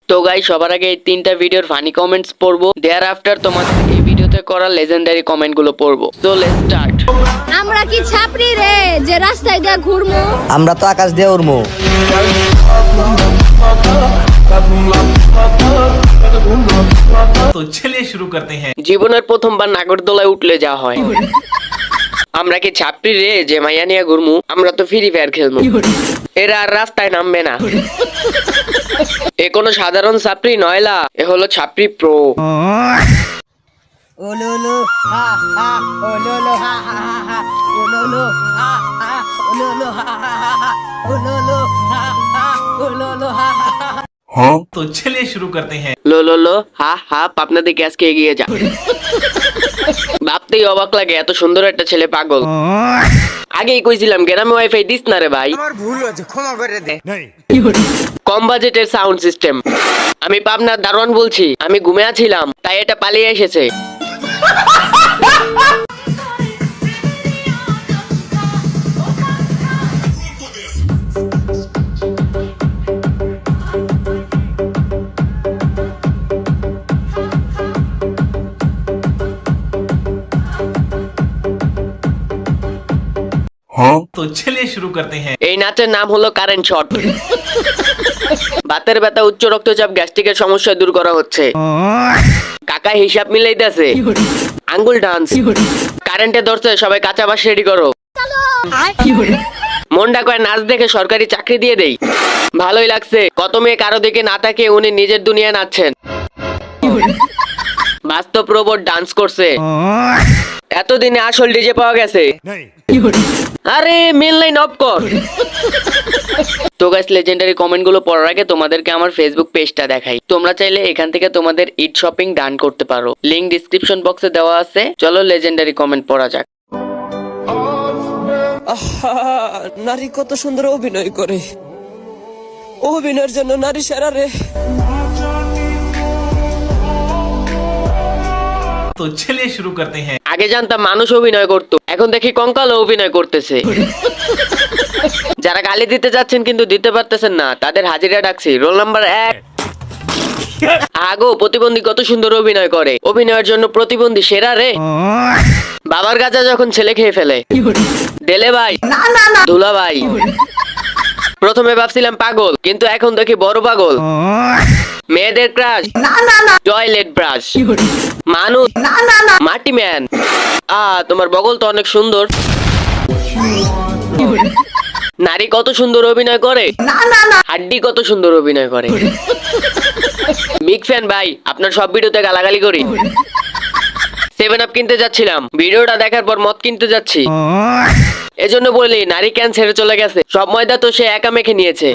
তো গাইস সবার আগে এই তিনটা ভিডিওর ফানি কমেন্টস পড়বো, দেয়ার আফটার তোমাদের এই ভিডিওতে করা লেজেন্ডারি কমেন্ট গুলো পড়বো। So let's start. আমরা কি ছাপড়ি রে যে রাস্তায় দিয়ে ঘুরমু? আমরা তো আকাশ দিয়ে উড়মু। तो चलिए शुरू करते हैं। জীবনের প্রথমবার নাগরদোলায় উঠলে যা হয়। আমরা কি ছাপড়ি রে যে মাইয়া নিয়ে ঘুরমু? আমরা তো ফ্রি ফায়ার খেলমু। এরা আর রাস্তায় নামবে না। এ কোনো সাধারণ ছাপড়ি নয়লা, এ হলো ছাপড়ি প্রো। ওলোলো হা হা ওলোলো হা হা হা ওলোলো হা হা ওলোলো হা হা হা ওলোলো হা হা ওলোলো হা হা। तो चलिए शुरू करते हैं। লো লো লো হা হা পাবনা দিকে আজকে এগিয়ে যা। ভাবতেই অবাক লাগে এত সুন্দর একটা ছেলে পাগল। আগেই কইছিলাম গ্রামে ওয়াইফাই দিস না রে ভাই। আমার ভুল হয়েছে, ক্ষমা করে দে। কম বাজেটের সাউন্ড সিস্টেম। আমি পাবনার দারোয়ান বলছি, আমি ঘুমে আছিলাম তাই এটা পালিয়ে এসেছে। तो चलिए शुरू करते हैं। এই নাচের নাম হলো কারেন্ট শট। বাতের ব্যথা, উচ্চ রক্তচাপ, গ্যাস্ট্রিকের সমস্যা দূর করা হচ্ছে। কাকা হিসাব মিলাইতেছে। আঙ্গুল ডান্স। কারেন্টে ধরছে, সবাই কাঁচা বাস রেডি করো। মনটা কয় নাচ দেখে সরকারি চাকরি দিয়ে দেই। ভালোই লাগছে, কত মেয়ে কারো দিকে না তাকে উনি নিজের দুনিয়ায় নাচছেন। বাস্তব রোবট ডান্স করছে। এতদিনে আসল ডিজে পাওয়া গেছে। আরে মেন লাইন অফ কর। তো গাইস লেজেন্ডারি কমেন্ট গুলো পড়ার আগে তোমাদেরকে আমার ফেসবুক পেজটা দেখাই। তোমরা চাইলে এখান থেকে তোমাদের ইট শপিং ডান করতে পারো, লিংক ডিসক্রিপশন বক্সে দেওয়া আছে। চলো লেজেন্ডারি কমেন্ট পড়া যাক। নারী কত সুন্দর অভিনয় করে, অভিনয়ের জন্য নারী সেরা রে। तो चलिए शुरू करते हैं। আগে জানতাম মানুষ অভিনয় করতো, এখন দেখি কঙ্কালও অভিনয় করতেছে। যারা গালি দিতে যাচ্ছেন কিন্তু দিতে পারতেছেন না, তাদের হাজিরা ডাকছি। Roll number 1। আগো প্রতিবন্ধী কত সুন্দর অভিনয় করে, অভিনয়ের জন্য প্রতিবন্ধী সেরা রে। বাবার গাজা যখন ছেলে খেয়ে ফেলে। দেলে ভাই, দুলা ভাই। প্রথমে ভাবছিলাম পাগল, কিন্তু এখন দেখি বড় পাগল। মেয়েদের ক্রাশ, টয়লেট ব্রাশ। মানুষ, মাটি ম্যান। তোমার বগল তো অনেক সুন্দর। নারী কত সুন্দর অভিনয় করে, হাড্ডি কত সুন্দর অভিনয় করে। বিগ ফ্যান ভাই, আপনার সব ভিডিওতে গালাগালি করি। 7 আপ কিনতে যাচ্ছিলাম, ভিডিওটা দেখার পর মদ কিনতে যাচ্ছি। এজন্য বলি নারী ক্যান ছেড়ে চলে গেছে, সব ময়দা তো সে একা মেখে নিয়েছে।